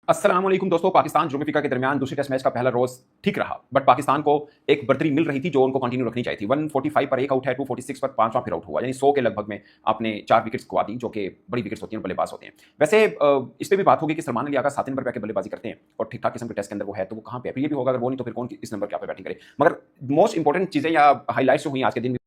अस्सलाम वालेकुम दोस्तों। पाकिस्तान जनूब अफ्रीका के दरमियान दूसरे टेस्ट मैच का पहला रोज ठीक रहा, बट पाकिस्तान को एक बढ़तरी मिल रही थी जो उनको कंटिन्यू रखनी चाहिए थी। 145 पर एक आउट है, 246 पर पांचवां फिर आउट हुआ, यानी 100 के लगभग में आपने 4 विकेट्स गवा दी, जो कि बड़ी विकेट्स होती हैं, बल्लेबाज होते हैं। वैसे इस पे भी बात होगी कि सलमान अली आगा 7 नंबर पे आके बल्लेबाजी करते हैं और ठीक ठाक किस्म के टेस्ट के अंदर वो है, तो वो कहां पे है? फिर ये भी होगा अगर वो नहीं तो फिर कौन इस नंबर पे बैटिंग करे। मगर मोस्ट इंपॉर्टेंट चीजें या हाईलाइट्स जो हुई आज के दिन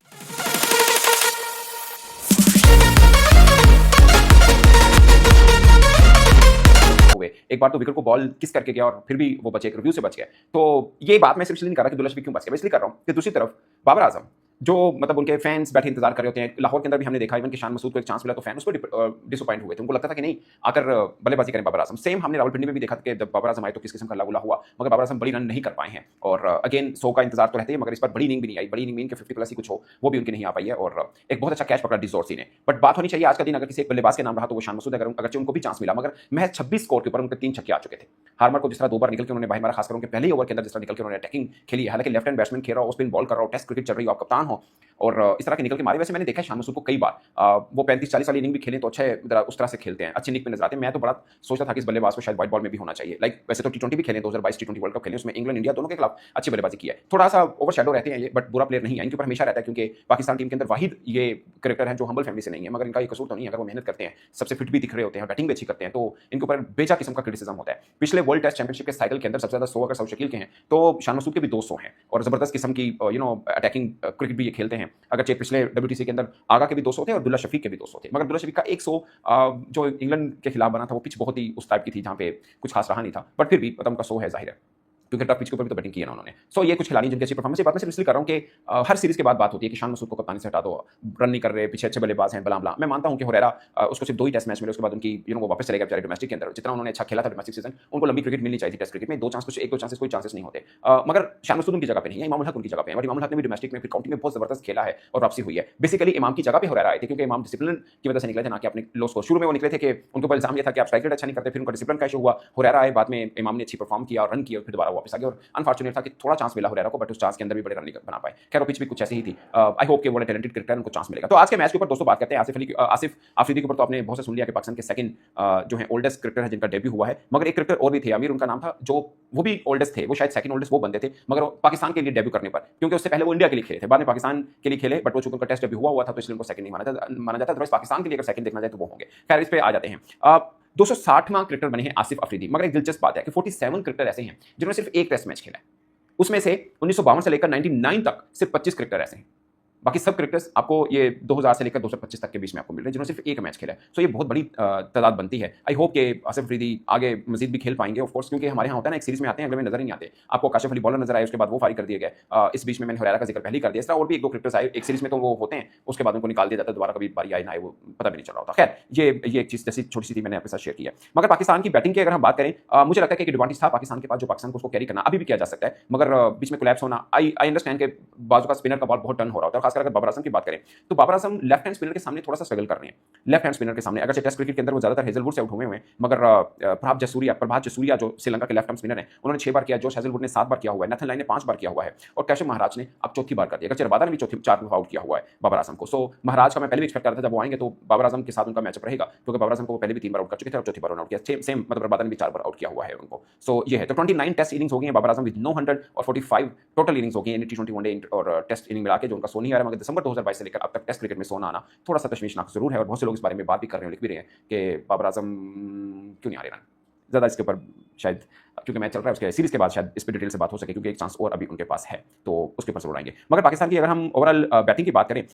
हुए, एक बार तो विकेट को बॉल किस करके गया और फिर भी वो बचे, एक रिव्यू से बच गया। तो ये बात मैं सिर्फ इसलिए नहीं कर रहा कि दुल्ला शफीक क्यों बच गया, मैं इसलिए कर रहा हूं कि दूसरी तरफ बाबर आजम जो मतलब उनके फैंस बैठे इंतजार कर रहे होते हैं। लाहौर के अंदर भी हमने देखा, इवन कि शान मसूद को एक चांस मिला तो फैन उस पर डिसअपॉइंट हुए थे। उनको लगता था कि नहीं आकर बल्लेबाजी करें बाबर आजम। सेम हमने रावलपिंडी में भी देखा कि जब बाबर आजम आए तो किस किस्म का लागुला हुआ, मगर बाबर आजम बड़ी रन नहीं कर पाए हैं। और अगेन 100 का इंतजार तो रहते हैं, मगर इस पर बड़ी इनिंग भी नहीं आई। बड़ी इनिंग मीन के 50 प्लस ही कुछ हो, वो भी उनकी नहीं आ पाई है। और एक बहुत अच्छा कैच पकड़ा डिजोर्सी ने। बट बात होनी चाहिए आज का दिन अगर किसी एक बल्लेबाज के नाम रहा तो वो शान मसूद, अगरचे उनको भी चांस मिला, मगर महज 26 स्कोर के ऊपर उनके 3 छक्के आ चुके थे। हार्मर को जिस तरह 2 बार निकल के उन्होंने बाहर मारा, खासकर उनके पहले ओवर के अंदर जिस तरह निकल के उन्होंने अटैकिंग खेली, हालांकि लेफ्ट हैंड बैट्समैन खेल रहा हो, स्पिन बॉल कर रहा हो, टेस्ट क्रिकेट चल रही हो, आप कप्तान हो और इस तरह के निकल के मारे। वैसे मैंने देखा है शान मसूद को कई बार, वो 35-40 वाली इनिंग भी खेलें तो अच्छा उस तरह से खेलते हैं, अच्छी निक पे नजर आते हैं। मैं तो बड़ा सोचता था कि इस बल्लेबाज को शायद व्हाइट बॉल में भी होना चाहिए। लाइक वैसे तो टी20 भी खेले, 2022 टी20 वर्ल्ड कप खेले, उसमें इंग्लैंड इंडिया दोनों के खिलाफ अच्छी बल्लेबाजी की है। थोड़ा सा ओवर शैडो रहते हैं ये, बट बुरा प्लेयर नहीं है, इनके ऊपर हमेशा रहता है, क्योंकि पाकिस्तान टीम के अंदर वाहिद ये क्रिकेटर है जो हम्बल फैमिली से नहीं है। मगर इनका ये कसूर तो नहीं है, अगर वो मेहनत करते हैं, सबसे फिट भी दिख रहे होते हैं, बैटिंग भी अच्छी करते हैं, तो इनके ऊपर बेजा किस्म का क्रिटिसिज्म होता है। पिछले वर्ल्ड टेस्ट चैंपियनशिप के साइकिल के अंदर सबसे ज्यादा 100 अगर सऊद शकील के हैं तो शान मसूद के भी 200 हैं, और जबरदस्त किस्म की अटैकिंग क्रिकेट भी ये खेलते हैं। अगर पिछले WTC के अंदर आगा के भी 200 थे और दुल्ला शफीक के भी 200 थे, मगर दुल्ला शफीक का 100 जो इंग्लैंड के खिलाफ बना था वो पिच बहुत ही उस टाइप की थी जहां पे कुछ खास रहा नहीं था, बट फिर भी मतलब उनका 100 है, जाहिर है, क्योंकि टफ पिच के ऊपर भी तो बैटिंग की है ना उन्होंने। सो ये कुछ खिलाड़ी जिनकी अच्छी परफॉर्मेंस है। बात मैं सिर्फ इसलिए कर रहा हूं कि हर सीरीज के बाद बात होती है कि शान मसूद को कप्तानी से हटा दो, रन नहीं कर रहे, पीछे अच्छे बल्लेबाज हैं, बला बला। मैं मानता हूं कि हुरैरा उसको सिर्फ 2 ही टेस्ट मैच मिले, उसके बाद उनकी वो वापस चले गए बेचारे डोमेस्टिक के अंदर। जितना उन्होंने अच्छा खेला था डोमेस्टिक सीजन, उनको लंबी क्रिकेट मिलनी चाहिए थी। टेस्ट क्रिकेट में 2 चांस, कुछ 1-2 चांसेस, कोई चांसेस नहीं होते। मगर शान मसूद उनकी जगह पे नहीं है, इमामुल हक उनकी जगह पे है। बट इमामुल हक ने भी डोमेस्टिक में फिर काउंटी में बहुत जबरदस्त खेला है और वापसी हुई है। बेसिकली इमाम की जगह पे हुरैरा आए थे, क्योंकि इमाम डिसिप्लिन की वजह से निकले थे, ना कि अपने लो स्कोर। शुरू में वो निकले थे कि उनके ऊपर इल्जाम ये था कि आप स्ट्राइक रेट अच्छा नहीं करते, फिर उनका डिसिप्लिन का इशू हुआ, हुरैरा आए, बाद में इमाम ने अच्छी परफॉर्म किया और रन किया और फिर दोबारा वापस आ गए। और अनफॉर्चुनेट था कि थोड़ा चांस मिला हुरैरा को, बट उस चांस के अंदर भी बड़े रन नहीं बना पाए। खैर वो पिच भी कुछ ऐसी ही थी। आई होप कि वो टैलेंटेड क्रिकेटर, उनको चांस मिलेगा। तो आज के मैच के ऊपर दोस्तों बात करते हैं आसिफ अफरीदी के ऊपर। तो आपने बहुत से सुन लिया कि पाकिस्तान के सेकंड जो है ओल्डेस्ट क्रिकेटर है जिनका डेब्यू हुआ है, मगर एक क्रिकेटर और भी थे, आमिर उनका नाम था, जो वो भी ओल्डेस्ट थे, वो शायद सेकंड ओल्डेस्ट वो बंदे थे, मगर पाकिस्तान के लिए डेब्यू करने पर, क्योंकि उससे पहले वो इंडिया के लिए खेले थे, बाद में पाकिस्तान के लिए खेले, बट वो चूंकि उनका टेस्ट डेब्यू हुआ था तो इसलिए उनको सेकंड नहीं माना जाता। अदरवाइज पाकिस्तान के लिए अगर सेकंड देखना जाए तो वो होंगे। खैर इस पे आ जाते हैं। 260वां क्रिकेटर बने हैं आसिफ अफरीदी, मगर एक दिलचस्प बात है कि 47 क्रिकेटर ऐसे हैं जिन्होंने सिर्फ एक टेस्ट मैच खेला है। उसमें से 1952 से लेकर 99 तक सिर्फ 25 क्रिकेटर ऐसे हैं। बाकी सब क्रिकेटर्स आपको ये 2000 से लेकर 225 तक के बीच में आपको मिल रहे हैं जिन्होंने सिर्फ एक मैच खेला है। सो ये बहुत बड़ी तादाद बनती है। आई होप कि आसिफ अफरीदी आगे मजीद भी खेल पाएंगे, ऑफ कोर्स, क्योंकि हमारे यहाँ होता है ना, एक सीरीज में आते हैं, अगले में नजर ही नहीं आते। आपको काशिफ अली बॉलर नजर आए, उसके बाद वो फारिग कर दिए गए। इस बीच में मैंने हुरैरा का जिक्र पहले ही कर दिया। इस तरह और भी 1-2 क्रिकेटर्स आए एक सीरीज में, तो वो होते हैं, उसके बाद उनको निकाल दिया जाता है, दोबारा कभी बारी आए ना आए वो पता भी नहीं चल रहा होता। खैर ये एक चीज जैसी छोटी सी थी, मैंने आपके साथ शेयर किया। मगर पाकिस्तान की बैटिंग की अगर हम बात करें, मुझे लगता है कि एक एडवांटेज था पाकिस्तान के पास, जो पाकिस्तान को उसको कैरी करना अभी भी किया जा सकता है, मगर बीच में कोलैप्स होना। आई अंडरस्टैंड कि बाजू का स्पिनर का बॉल बहुत टर्न हो रहा होता है, खासकर अगर बाबर आजम की बात करें तो Babar Azam left hand spinner के सामने थोड़ा सा स्ट्रगल कर रहे हैं। लेफ्ट हैंड स्पिनर के सामने अगर टेस्ट क्रिकेट के अंदर वो ज्यादातर हेजलवुड से आउट हुए हैं, मगर प्रभात जसूरिया जो श्रीलंका के लेफ्ट हैंड स्पिनर हैं, उन्होंने 6 बार किया, जोश हेजलवुड ने 7 बार किया हुआ है, नथन लाइन ने 5 बार किया हुआ है, और कैशव महाराज ने अब चौथी बार कर दिया। अगर रबादा ने भी 4 दफा आउट किया हुआ है बाबर आजम को। सो महाराज का मैं पहले भी एक्सपेक्ट कर रहा था जब वो आएंगे तो बाबर आजम के साथ उनका मैचअप रहेगा, क्योंकि बाबर आजम को वो पहले भी 3 बार आउट कर चुके थे और चौथी बार आउट किया। सेम मतलब रबादा ने भी 4 बार आउट किया हुआ है उनको। सो ये है। तो 29 टेस्ट इनिंग्स हो गई हैं बाबर आजम विद 900 और 45 टोटल इनिंग्स हो गई हैं टी20 वनडे और टेस्ट इनिंग मिला के, जो उनका सो नहीं आ रहा। मगर दिसंबर 2022 से लेकर अब तक टेस्ट क्रिकेट में सोना आना थोड़ा सा तशवीशनाक जरूर है, और बहुत से लोग इस बारे में बात भी कर रहे हैं, लिख भी रहे हैं कि बाबर आजम क्यों नहीं आ रहे रन। ज़्यादा इसके ऊपर शायद क्योंकि मैच चल रहा है, उसके सीरीज के बाद शायद इस पर डिटेल से बात हो सके, क्योंकि एक चांस और अभी उनके पास है, तो उसके ऊपर जरूर आएंगे। मगर पाकिस्तान की अगर हम ओवरऑल बैटिंग की बात करें